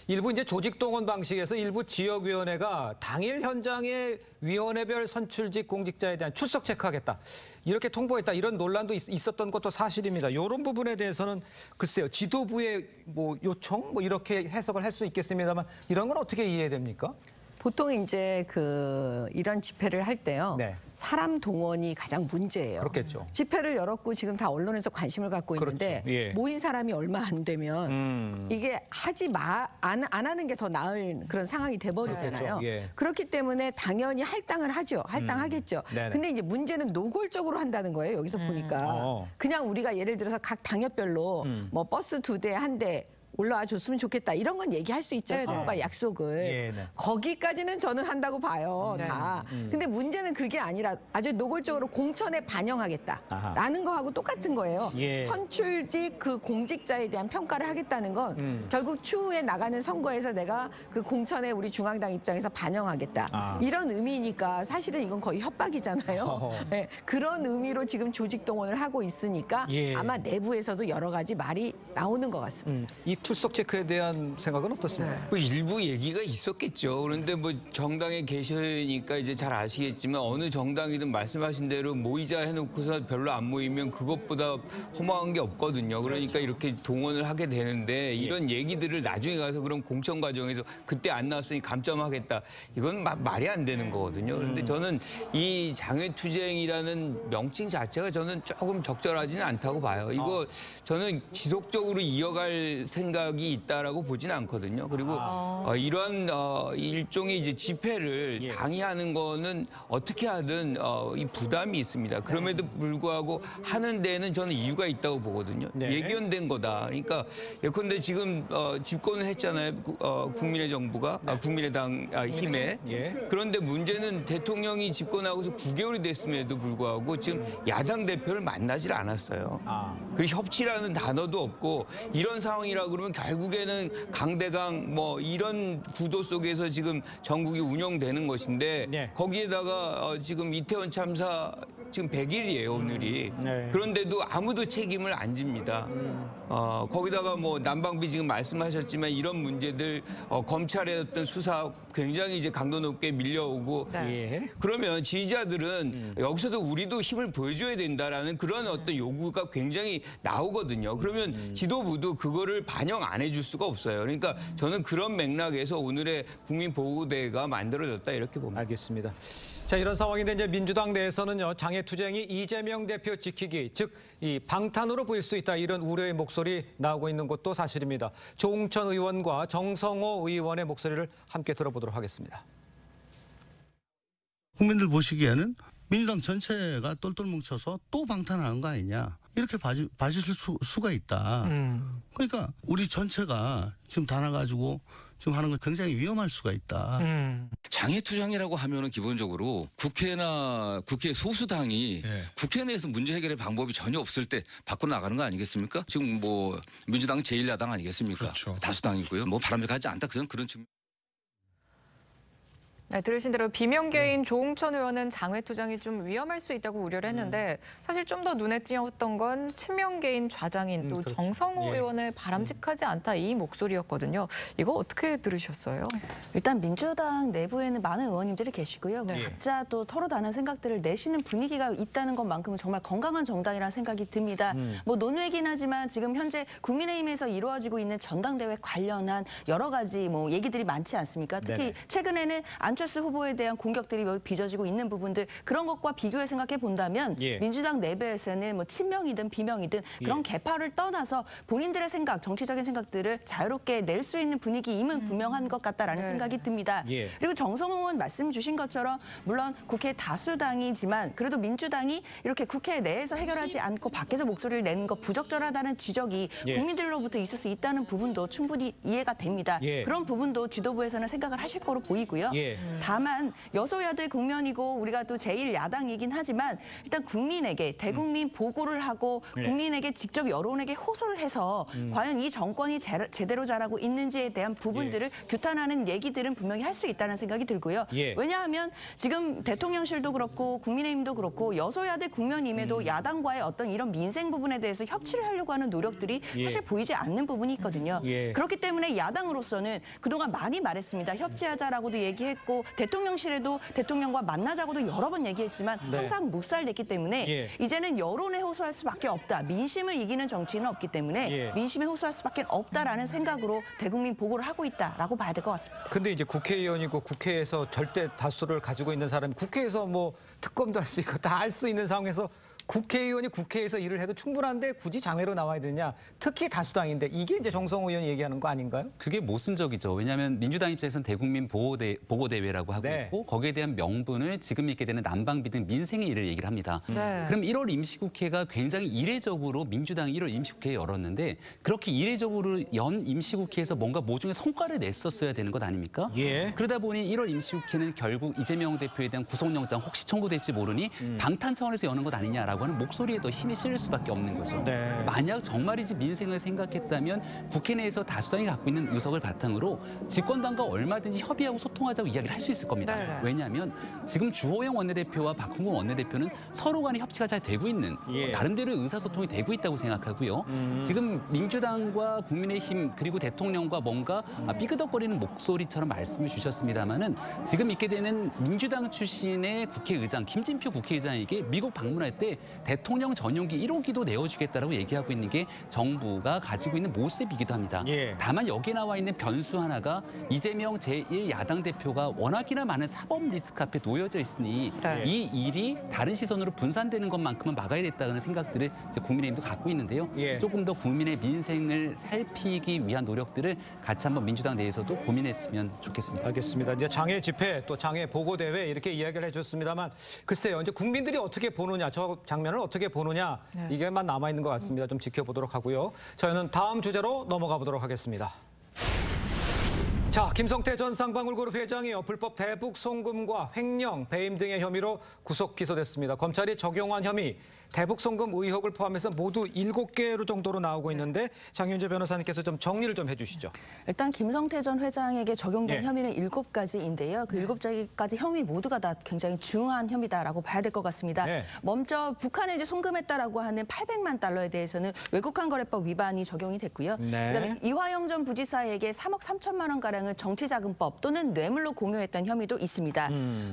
일부 이제 조직 동원 방식에서 일부 지역위원회가 당일 현장에 위원회별 선출직 공직자에 대한 출석 체크하겠다 이렇게 통보했다 이런 논란도 있었던 것도 사실입니다. 이런 부분에 대해서는 글쎄요 지도부의 뭐 요청 뭐 이렇게 해석을 할 수 있겠습니다만 이런 건 어떻게 이해됩니까? 보통 이제 이런 집회를 할 때요. 네. 사람 동원이 가장 문제예요. 그렇겠죠. 집회를 열었고 지금 다 언론에서 관심을 갖고 있는데 그렇죠. 예. 모인 사람이 얼마 안 되면 이게 안 하는 게 더 나을 그런 상황이 돼버리잖아요. 그렇겠죠. 예. 그렇기 때문에 당연히 할당을 하죠. 할당하겠죠. 네네. 근데 이제 문제는 노골적으로 한다는 거예요. 여기서 보니까. 그냥 우리가 예를 들어서 각 당협별로 뭐 버스 2대, 1대 올라와 줬으면 좋겠다. 이런 건 얘기할 수 있죠. 네네. 서로가 약속을. 예, 네. 거기까지는 저는 한다고 봐요. 네. 다. 근데 문제는 그게 아니라 아주 노골적으로 공천에 반영하겠다라는 거하고 똑같은 거예요. 예. 선출직 그 공직자에 대한 평가를 하겠다는 건 결국 추후에 나가는 선거에서 내가 그 공천에 우리 중앙당 입장에서 반영하겠다. 이런 의미니까 사실은 이건 거의 협박이잖아요. 네, 그런 의미로 지금 조직 동원을 하고 있으니까 예. 아마 내부에서도 여러 가지 말이 나오는 것 같습니다. 이 출석 체크에 대한 생각은 어떻습니까? 네. 뭐 일부 얘기가 있었겠죠. 그런데 뭐 정당에 계시니까 이제 잘 아시겠지만 어느 정당이든 말씀하신 대로 모이자 해놓고서 별로 안 모이면 그것보다 허망한 게 없거든요. 그러니까 이렇게 동원을 하게 되는데 이런 얘기들을 나중에 가서 그런 공천 과정에서 그때 안 나왔으니 감점하겠다. 이건 말이 안 되는 거거든요. 그런데 저는 이 장외투쟁이라는 명칭 자체가 저는 조금 적절하지는 않다고 봐요. 이거 저는 지속적으로 이어갈 생각 생각이 있다라고 보지는 않거든요. 그리고 이러한 일종의 이제 집회를 당의하는 거는 어떻게 하든 이 부담이 있습니다. 그럼에도 불구하고 하는 데는 저는 이유가 있다고 보거든요. 예견된 거다. 그러니까 예컨대 지금 집권을 했잖아요. 국민의 정부가 국민의당 힘에. 그런데 문제는 대통령이 집권하고서 9개월이 됐음에도 불구하고 지금 야당 대표를 만나질 않았어요. 그리고 협치라는 단어도 없고 이런 상황이라 그러면 결국에는 강대강 뭐 이런 구도 속에서 지금 전국이 운영되는 것인데 거기에다가 지금 이태원 참사 지금 100일이에요, 오늘이. 그런데도 아무도 책임을 안 집니다. 거기다가 뭐 난방비 지금 말씀하셨지만 이런 문제들 검찰의 어떤 수사 굉장히 이제 강도 높게 밀려오고 그러면 지지자들은 여기서도 우리도 힘을 보여줘야 된다라는 그런 어떤 요구가 굉장히 나오거든요. 그러면 지도부도 그거를 반영 안 해줄 수가 없어요. 그러니까 저는 그런 맥락에서 오늘의 국민보고대회가 만들어졌다 이렇게 봅니다. 알겠습니다. 자, 이런 상황인데 이제 민주당 내에서는요, 장애투쟁이 이재명 대표 지키기, 즉 이 방탄으로 보일 수 있다 이런 우려의 목소리 나오고 있는 것도 사실입니다. 조웅천 의원과 정성호 의원의 목소리를 함께 들어보도록 하겠습니다. 국민들 보시기에는 민주당 전체가 똘똘 뭉쳐서 또 방탄하는 거 아니냐 이렇게 봐주실 수가 있다. 그러니까 우리 전체가 지금 다 나가지고 지금 하는 건 굉장히 위험할 수가 있다. 장애투쟁이라고 하면은 기본적으로 국회나 국회 소수당이 국회 내에서 문제 해결의 방법이 전혀 없을 때 밖으로 나가는 거 아니겠습니까? 지금 뭐 민주당 제1야당 아니겠습니까? 그렇죠. 다수당이고요. 뭐 바람직하지 않다. 그런 측면. 네, 들으신 대로 비명계인 조웅천 의원은 장외투쟁이 좀 위험할 수 있다고 우려를 했는데 사실 좀 더 눈에 띄었던 건 친명계인 좌장인 또 그렇죠. 정성호 의원의 바람직하지 않다 이 목소리였거든요. 이거 어떻게 들으셨어요? 일단 민주당 내부에는 많은 의원님들이 계시고요. 각자 또 서로 다른 생각들을 내시는 분위기가 있다는 것만큼은 정말 건강한 정당이라는 생각이 듭니다. 뭐 논외긴 하지만 지금 현재 국민의힘에서 이루어지고 있는 전당대회 관련한 여러 가지 뭐 얘기들이 많지 않습니까? 특히 최근에는 안철수 후보에 대한 공격들이 빚어지고 있는 부분들 그런 것과 비교해 생각해 본다면 민주당 내부에서는 뭐 친명이든 비명이든 그런 계파를 떠나서 본인들의 생각, 정치적인 생각들을 자유롭게 낼 수 있는 분위기임은 분명한 것 같다라는 생각이 듭니다. 그리고 정성호 의원 말씀 주신 것처럼 물론 국회 다수당이지만 그래도 민주당이 이렇게 국회 내에서 해결하지 않고 밖에서 목소리를 내는 거 부적절하다는 지적이 국민들로부터 있을 수 있다는 부분도 충분히 이해가 됩니다. 그런 부분도 지도부에서는 생각을 하실 거로 보이고요. 다만 여소야대 국면이고 우리가 또 제1야당이긴 하지만 일단 국민에게 대국민 보고를 하고 국민에게 직접 여론에게 호소를 해서 과연 이 정권이 제대로 잘하고 있는지에 대한 부분들을 규탄하는 얘기들은 분명히 할 수 있다는 생각이 들고요. 왜냐하면 지금 대통령실도 그렇고 국민의힘도 그렇고 여소야대 국면임에도 야당과의 어떤 이런 민생 부분에 대해서 협치를 하려고 하는 노력들이 사실 보이지 않는 부분이 있거든요. 그렇기 때문에 야당으로서는 그동안 많이 말했습니다. 협치하자라고도 얘기했고 대통령실에도 대통령과 만나자고도 여러 번 얘기했지만 항상 묵살됐기 때문에 이제는 여론에 호소할 수밖에 없다. 민심을 이기는 정치는 없기 때문에 민심에 호소할 수밖에 없다라는 생각으로 대국민 보고를 하고 있다라고 봐야 될 것 같습니다. 근데 이제 국회의원이고 국회에서 절대 다수를 가지고 있는 사람이 국회에서 뭐 특검도 할 수 있고 다 할 수 있는 상황에서 국회의원이 국회에서 일을 해도 충분한데 굳이 장외로 나와야 되냐. 특히 다수당인데 이게 이제 정성호 의원이 얘기하는 거 아닌가요? 그게 모순적이죠. 왜냐하면 민주당 입장에서는 대국민 보고대회라고 하고 있고 거기에 대한 명분을 지금 있게 되는 난방비 등 민생의 일을 얘기를 합니다. 그럼 1월 임시국회가 굉장히 이례적으로 민주당이 1월 임시국회 열었는데 그렇게 이례적으로 연 임시국회에서 뭔가 모종의 성과를 냈었어야 되는 것 아닙니까? 그러다 보니 1월 임시국회는 결국 이재명 대표에 대한 구속영장 혹시 청구될지 모르니 방탄 차원에서 여는 것 아니냐라고 하는 목소리에 더 힘이 실릴 수밖에 없는 거죠. 만약 정말이지 민생을 생각했다면 국회 내에서 다수당이 갖고 있는 의석을 바탕으로 집권당과 얼마든지 협의하고 소통하자고 이야기를 할 수 있을 겁니다. 왜냐하면 지금 주호영 원내대표와 박홍근 원내대표는 서로 간에 협치가 잘 되고 있는 나름대로 의사소통이 되고 있다고 생각하고요. 지금 민주당과 국민의힘 그리고 대통령과 뭔가 삐그덕거리는 목소리처럼 말씀을 주셨습니다마는 지금 있게 되는 민주당 출신의 국회의장 김진표 국회의장에게 미국 방문할 때 대통령 전용기 1호기도 내어주겠다라고 얘기하고 있는 게 정부가 가지고 있는 모습이기도 합니다. 다만 여기에 나와 있는 변수 하나가 이재명 제1야당 대표가 워낙이나 많은 사법 리스크 앞에 놓여져 있으니 이 일이 다른 시선으로 분산되는 것만큼은 막아야 됐다는 생각들을 이제 국민의힘도 갖고 있는데요. 조금 더 국민의 민생을 살피기 위한 노력들을 같이 한번 민주당 내에서도 고민했으면 좋겠습니다. 알겠습니다. 이제 장애 집회 또 장애 보고 대회 이렇게 이야기를 해줬습니다만 글쎄요. 이제 국민들이 어떻게 보느냐, 저 장면을 어떻게 보느냐 이게만 남아 있는 것 같습니다. 좀 지켜보도록 하고요. 저희는 다음 주제로 넘어가 보도록 하겠습니다. 자, 김성태 전 쌍방울그룹 회장이 불법 대북 송금과 횡령, 배임 등의 혐의로 구속 기소됐습니다. 검찰이 적용한 혐의 대북 송금 의혹을 포함해서 모두 7개로 정도로 나오고 있는데 장윤재 변호사님께서 좀 정리를 좀 해주시죠. 일단 김성태 전 회장에게 적용된 혐의는 7가지인데요. 그 7가지 혐의 모두가 다 굉장히 중요한 혐의다라고 봐야 될 것 같습니다. 먼저 북한에 이제 송금했다라고 하는 800만 달러에 대해서는 외국환거래법 위반이 적용이 됐고요. 그다음에 이화영 전 부지사에게 3억 3천만 원 가량을 정치자금법 또는 뇌물로 공유했던 혐의도 있습니다.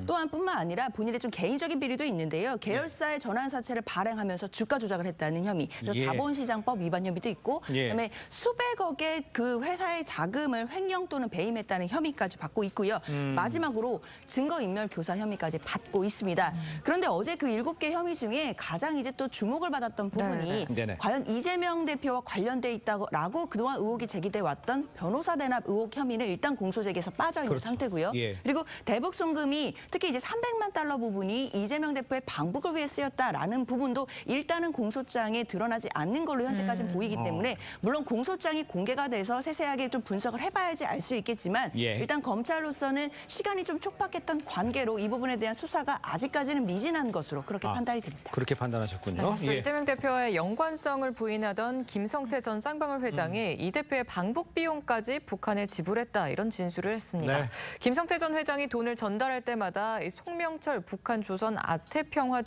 또한 뿐만 아니라 본인의 좀 개인적인 비리도 있는데요. 계열사의 전환사채를 발행하면서 주가 조작을 했다는 혐의, 그래서 자본시장법 위반 혐의도 있고, 그다음에 수백억의 그 회사의 자금을 횡령 또는 배임했다는 혐의까지 받고 있고요. 마지막으로 증거인멸 교사 혐의까지 받고 있습니다. 그런데 어제 그 7개 혐의 중에 가장 이제 또 주목을 받았던 부분이 과연 이재명 대표와 관련돼 있다고 그동안 의혹이 제기돼 왔던 변호사 대납 의혹 혐의는 일단 공소제기에서 빠져 있는 상태고요. 그리고 대북 송금이 특히 이제 300만 달러 부분이 이재명 대표의 방북을 위해 쓰였다라는 부분도 일단은 공소장에 드러나지 않는 걸로 현재까지는 보이기 때문에 물론 공소장이 공개가 돼서 세세하게 좀 분석을 해봐야지 알 수 있겠지만 일단 검찰로서는 시간이 좀 촉박했던 관계로 이 부분에 대한 수사가 아직까지는 미진한 것으로 그렇게 판단이 됩니다. 그렇게 판단하셨군요. 이재명 대표와의 연관성을 부인하던 김성태 전 쌍방울 회장이 이 대표의 방북 비용까지 북한에 지불했다 이런 진술을 했습니다. 김성태 전 회장이 돈을 전달할 때마다 이 송명철 북한 조선 아태평화의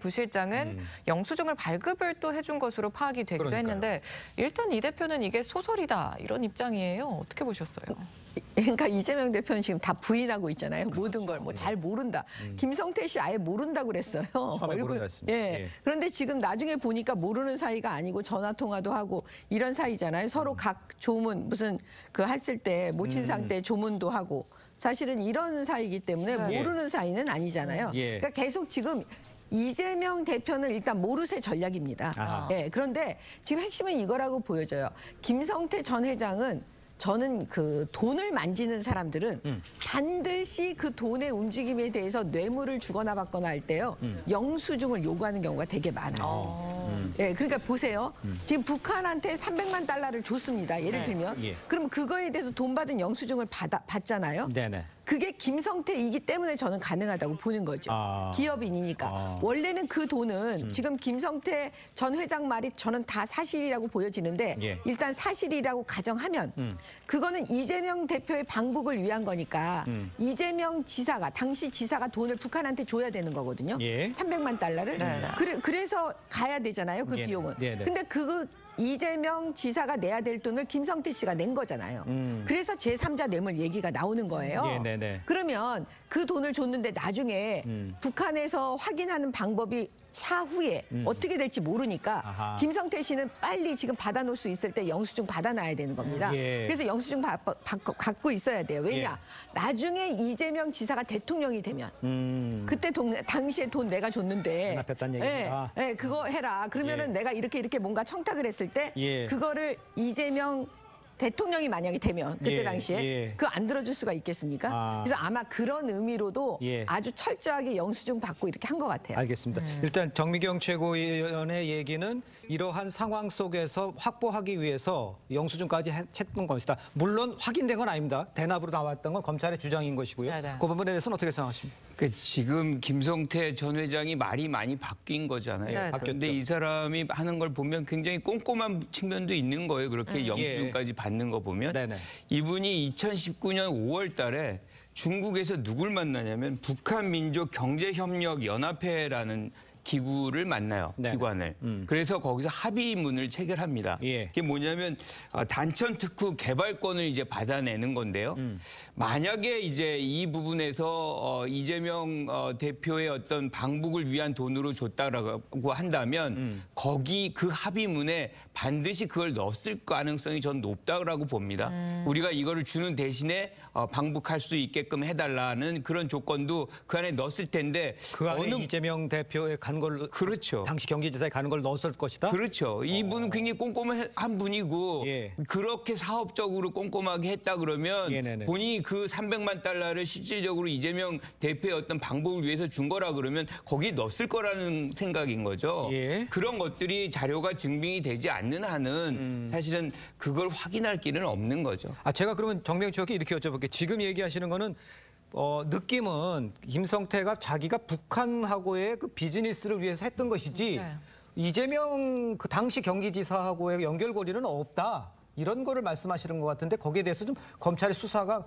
부실장은 영수증을 발급을 또 해준 것으로 파악이 되기도 했는데 일단 이 대표는 이게 소설이다 이런 입장이에요. 어떻게 보셨어요? 그러니까 이재명 대표는 지금 다 부인하고 있잖아요. 모든 걸 뭐 잘 모른다. 김성태 씨 아예 모른다고 그랬어요. 그런데 지금 나중에 보니까 모르는 사이가 아니고 전화 통화도 하고 이런 사이잖아요. 서로 각 조문 무슨 그 했을 때 모친상 때 조문도 하고 사실은 이런 사이이기 때문에 모르는 사이는 아니잖아요. 그러니까 계속 지금 이재명 대표는 일단 모르쇠 전략입니다. 그런데 지금 핵심은 이거라고 보여져요. 김성태 전 회장은 저는 그 돈을 만지는 사람들은 반드시 그 돈의 움직임에 대해서 뇌물을 주거나 받거나 할 때요. 영수증을 요구하는 경우가 되게 많아요. 그러니까 보세요. 지금 북한한테 300만 달러를 줬습니다. 예를 들면. 그럼 그거에 대해서 돈 받은 영수증을 받잖아요. 그게 김성태이기 때문에 저는 가능하다고 보는 거죠. 기업인이니까. 원래는 그 돈은 지금 김성태 전 회장 말이 저는 다 사실이라고 보여지는데 일단 사실이라고 가정하면 그거는 이재명 대표의 방북을 위한 거니까 이재명 지사가 당시 지사가 돈을 북한한테 줘야 되는 거거든요. 300만 달러를. 그래서 가야 되잖아요. 그 비용은. 근데 이재명 지사가 내야 될 돈을 김성태 씨가 낸 거잖아요. 그래서 제3자 뇌물 얘기가 나오는 거예요. 그러면 그 돈을 줬는데 나중에 북한에서 확인하는 방법이 차후에 어떻게 될지 모르니까 김성태 씨는 빨리 지금 받아놓을 수 있을 때 영수증 받아놔야 되는 겁니다. 그래서 영수증 갖고 있어야 돼요. 왜냐? 나중에 이재명 지사가 대통령이 되면 그때 당시에 돈 내가 줬는데 그거 해라. 그러면은 내가 이렇게 뭔가 청탁을 했을 때 그거를 이재명 대통령이 만약에 되면 그때 당시에 그거 안 들어줄 수가 있겠습니까? 그래서 아마 그런 의미로도 아주 철저하게 영수증 받고 이렇게 한 것 같아요. 알겠습니다. 일단 정미경 최고위원의 얘기는 이러한 상황 속에서 확보하기 위해서 영수증까지 했던 것이다. 물론 확인된 건 아닙니다. 대납으로 나왔던 건 검찰의 주장인 것이고요. 그 부분에 대해서는 어떻게 생각하십니까? 그러니까 지금 김성태 전 회장이 말이 많이 바뀐 거잖아요. 그런데 이 사람이 하는 걸 보면 굉장히 꼼꼼한 측면도 있는 거예요. 그렇게 영수증까지 받는 거 보면. 이분이 2019년 5월 달에 중국에서 누굴 만나냐면 북한민족경제협력연합회라는 기구를 만나요. 네. 기관을. 그래서 거기서 합의문을 체결합니다. 예. 그게 뭐냐면 단천 특구 개발권을 이제 받아내는 건데요. 만약에 이제 이 부분에서 이재명 대표의 어떤 방북을 위한 돈으로 줬다라고 한다면 거기 그 합의문에 반드시 그걸 넣었을 가능성이 전 높다고 봅니다. 우리가 이거를 주는 대신에 방북할 수 있게끔 해달라는 그런 조건도 그 안에 넣었을 텐데 그 안에 이재명 대표의 간 걸 그렇죠. 당시 경기지사에 가는 걸 넣었을 것이다. 그렇죠. 이분은 굉장히 꼼꼼한 분이고 예. 그렇게 사업적으로 꼼꼼하게 했다 그러면 네네. 본인이 그 300만 달러를 실질적으로 이재명 대표의 어떤 방법을 위해서 준 거라 그러면 거기에 넣었을 거라는 생각인 거죠. 예. 그런 것들이 자료가 증빙이 되지 않는 한은 사실은 그걸 확인할 길은 없는 거죠. 제가 그러면 정명주 의원께 이렇게 여쭤볼게요. 지금 얘기하시는 거는 느낌은 김성태가 자기가 북한하고의 그 비즈니스를 위해서 했던 것이지 네. 이재명 그 당시 경기지사하고의 연결고리는 없다. 이런 거를 말씀하시는 것 같은데 거기에 대해서 좀 검찰의 수사가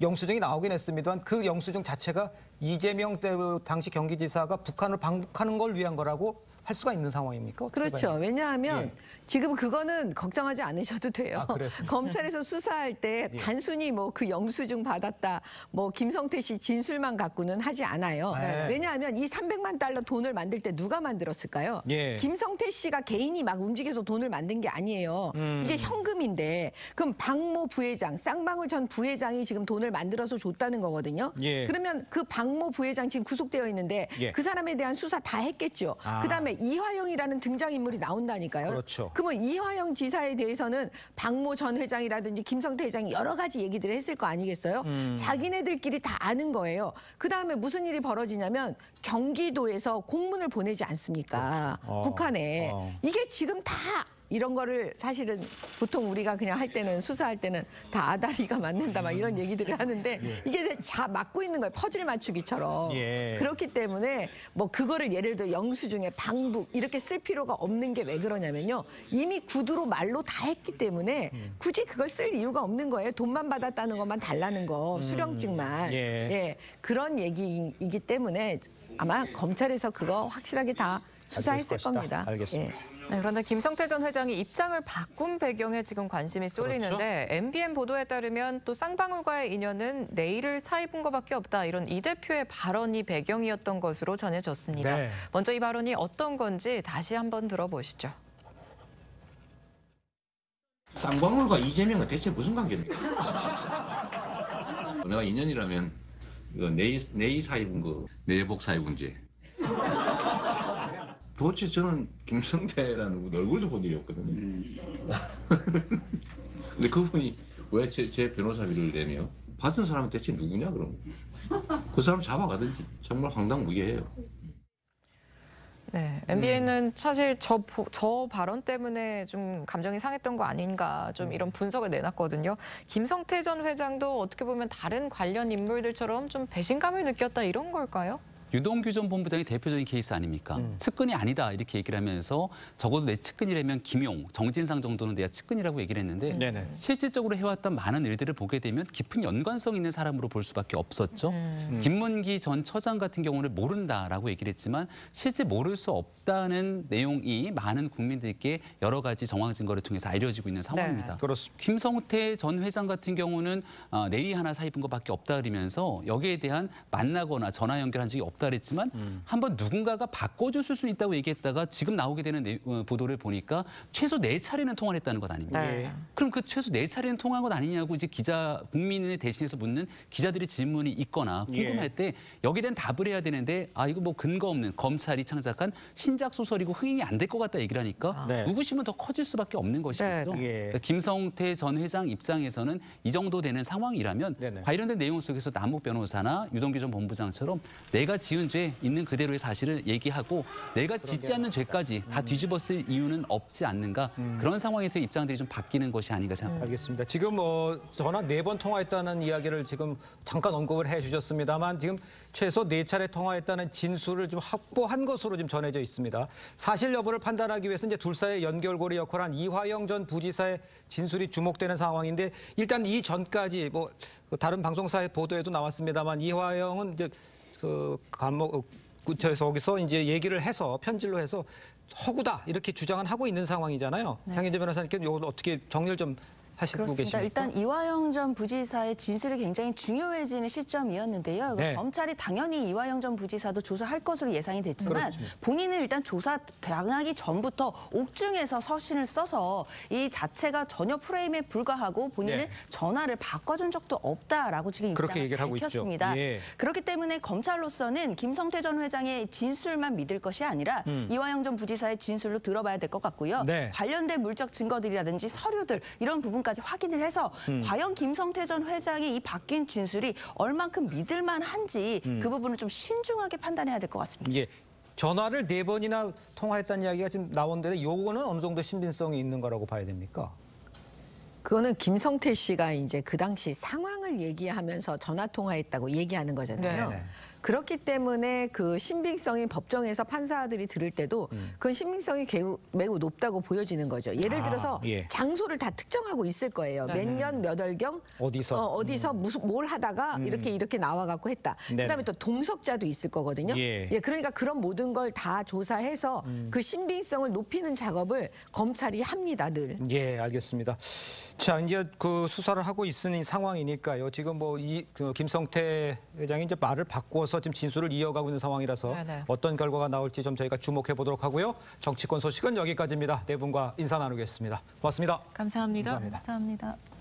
영수증이 나오긴 했습니다만 그 영수증 자체가 이재명 당시 경기지사가 북한을 방북하는 걸 위한 거라고 할 수가 있는 상황입니까? 그렇죠. 왜냐하면 지금 그거는 걱정하지 않으셔도 돼요. 검찰에서 수사할 때 단순히 뭐 그 영수증 받았다, 뭐 김성태 씨 진술만 갖고는 하지 않아요. 왜냐하면 이 300만 달러 돈을 만들 때 누가 만들었을까요? 김성태 씨가 개인이 막 움직여서 돈을 만든 게 아니에요. 이게 현금인데 그럼 박모 부회장, 쌍방울 전 부회장이 지금 돈을 만들어서 줬다는 거거든요. 그러면 그 박모 부회장 지금 구속되어 있는데 그 사람에 대한 수사 다 했겠죠. 그다음에 이화영이라는 등장인물이 나온다니까요. 그렇죠. 그러면 이화영 지사에 대해서는 박모 전 회장이라든지 김성태 회장이 여러 가지 얘기들을 했을 거 아니겠어요? 자기네들끼리 다 아는 거예요. 그다음에 무슨 일이 벌어지냐면 경기도에서 공문을 보내지 않습니까? 북한에. 이게 지금 다 이런 거를 사실은 보통 우리가 그냥 할 때는 수사할 때는 다 아다리가 맞는다 막 이런 얘기들을 하는데 이게 다 맞고 있는 거예요. 퍼즐 맞추기처럼. 그렇기 때문에 뭐 그거를 예를 들어 영수증에 방북 이렇게 쓸 필요가 없는 게 왜 그러냐면요. 이미 구두로 말로 다 했기 때문에 굳이 그걸 쓸 이유가 없는 거예요. 돈만 받았다는 것만 달라는 거, 수령증만. 그런 얘기이기 때문에 아마 검찰에서 그거 확실하게 다 수사했을 겁니다. 알겠습니다. 네, 그런데 김성태 전 회장이 입장을 바꾼 배경에 지금 관심이 쏠리는데 MBN 보도에 따르면 또 쌍방울과의 인연은 내일을 사입은 것밖에 없다. 이런 이 대표의 발언이 배경이었던 것으로 전해졌습니다. 먼저 이 발언이 어떤 건지 다시 한번 들어보시죠. 쌍방울과 이재명은 대체 무슨 관계입니까? 내가 인연이라면 이거 내의 사입은 거 내복 사입은지. 도대체 저는 김성태라는 분 얼굴도 본 일이 없거든요. 근데 그분이 왜 제 변호사비를 내며 받은 사람은 대체 누구냐 그럼? 그 사람 잡아가든지. 정말 황당무계해요. 네, MBN은 사실 저 발언 때문에 좀 감정이 상했던 거 아닌가 좀 이런 분석을 내놨거든요. 김성태 전 회장도 어떻게 보면 다른 관련 인물들처럼 좀 배신감을 느꼈다 이런 걸까요? 유동규 전 본부장이 대표적인 케이스 아닙니까? 측근이 아니다 이렇게 얘기를 하면서 적어도 내 측근이라면 김용, 정진상 정도는 내가 측근이라고 얘기를 했는데 실질적으로 해왔던 많은 일들을 보게 되면 깊은 연관성 있는 사람으로 볼 수밖에 없었죠. 김문기 전 처장 같은 경우는 모른다라고 얘기를 했지만 실제 모를 수 없다는 내용이 많은 국민들께 여러 가지 정황 증거를 통해서 알려지고 있는 상황입니다. 그렇습니다. 김성태 전 회장 같은 경우는 내의 하나 사입은 것밖에 없다 그러면서 여기에 대한 만나거나 전화 연결한 적이 없다 그랬지만 한번 누군가가 바꿔줬을 수 있다고 얘기했다가 지금 나오게 되는 보도를 보니까 최소 4차례는 통화를 했다는 것 아닙니까? 그럼 그 최소 4차례는 통화한 것 아니냐고 이제 국민을 대신해서 묻는 기자들의 질문이 있거나 궁금할 때 여기에 대한 답을 해야 되는데 이거 뭐 근거 없는 검찰이 창작한 신작 소설이고 흥행이 안 될 것 같다 얘기를 하니까 의구심은 더 커질 수밖에 없는 것이겠죠. 그러니까 김성태 전 회장 입장에서는 이 정도 되는 상황이라면 관련된 내용 속에서 남욱 변호사나 유동규 전 본부장처럼 내가 지은 죄 있는 그대로의 사실을 얘기하고 내가 짓지 않는 죄까지 다 뒤집었을 이유는 없지 않는가 그런 상황에서 입장들이 좀 바뀌는 것이 아닌가 생각합니다. 알겠습니다. 지금 전화 4번 통화했다는 이야기를 지금 잠깐 언급을 해주셨습니다만 지금 최소 4차례 통화했다는 진술을 좀 확보한 것으로 좀 전해져 있습니다. 사실 여부를 판단하기 위해서 이제 둘 사이의 연결고리 역할을 한 이화영 전 부지사의 진술이 주목되는 상황인데 일단 이 전까지 뭐 다른 방송사의 보도에도 나왔습니다만 이화영은 이제 거기서 이제 얘기를 해서 편질로 해서 허구다 이렇게 주장은 하고 있는 상황이잖아요. 네. 장윤재 변호사님께는 이걸 어떻게 정리를 좀 하시고 그렇습니다. 계십니까? 일단 이화영 전 부지사의 진술이 굉장히 중요해지는 시점이었는데요. 네. 검찰이 당연히 이화영 전 부지사도 조사할 것으로 예상이 됐지만 그렇죠. 본인은 일단 조사 당하기 전부터 옥중에서 서신을 써서 이 자체가 전혀 프레임에 불과하고 본인은 네. 전화를 바꿔준 적도 없다라고 지금 그렇게 입장을 얘기를 하고 있죠. 밝혔습니다. 예. 그렇기 때문에 검찰로서는 김성태 전 회장의 진술만 믿을 것이 아니라 이화영 전 부지사의 진술로 들어봐야 될 것 같고요. 네. 관련된 물적 증거들이라든지 서류들 이런 부분까지 확인을 해서 과연 김성태 전 회장의 이 바뀐 진술이 얼만큼 믿을만한지 그 부분을 좀 신중하게 판단해야 될 것 같습니다. 예. 전화를 4번이나 통화했다는 이야기가 지금 나오는데 요거는 어느 정도 신빙성이 있는 거라고 봐야 됩니까? 그거는 김성태 씨가 이제 그 당시 상황을 얘기하면서 전화 통화했다고 얘기하는 거잖아요. 네. 그렇기 때문에 그 신빙성이 법정에서 판사들이 들을 때도 그 신빙성이 매우 높다고 보여지는 거죠. 예를 들어서 예. 장소를 다 특정하고 있을 거예요. 몇 년 몇 월경 어디서 무슨 뭘 하다가 이렇게 나와 갖고 했다. 네네. 그다음에 또 동석자도 있을 거거든요. 예. 그러니까 그런 모든 걸 다 조사해서 그 신빙성을 높이는 작업을 검찰이 합니다, 늘. 예, 알겠습니다. 자, 이제 그 수사를 하고 있는 상황이니까요. 지금 뭐 그 김성태 회장이 이제 말을 바꿔서 지금 진술을 이어가고 있는 상황이라서 네네. 어떤 결과가 나올지 좀 저희가 주목해 보도록 하고요. 정치권 소식은 여기까지입니다. 네 분과 인사 나누겠습니다. 고맙습니다. 감사합니다. 감사합니다. 감사합니다.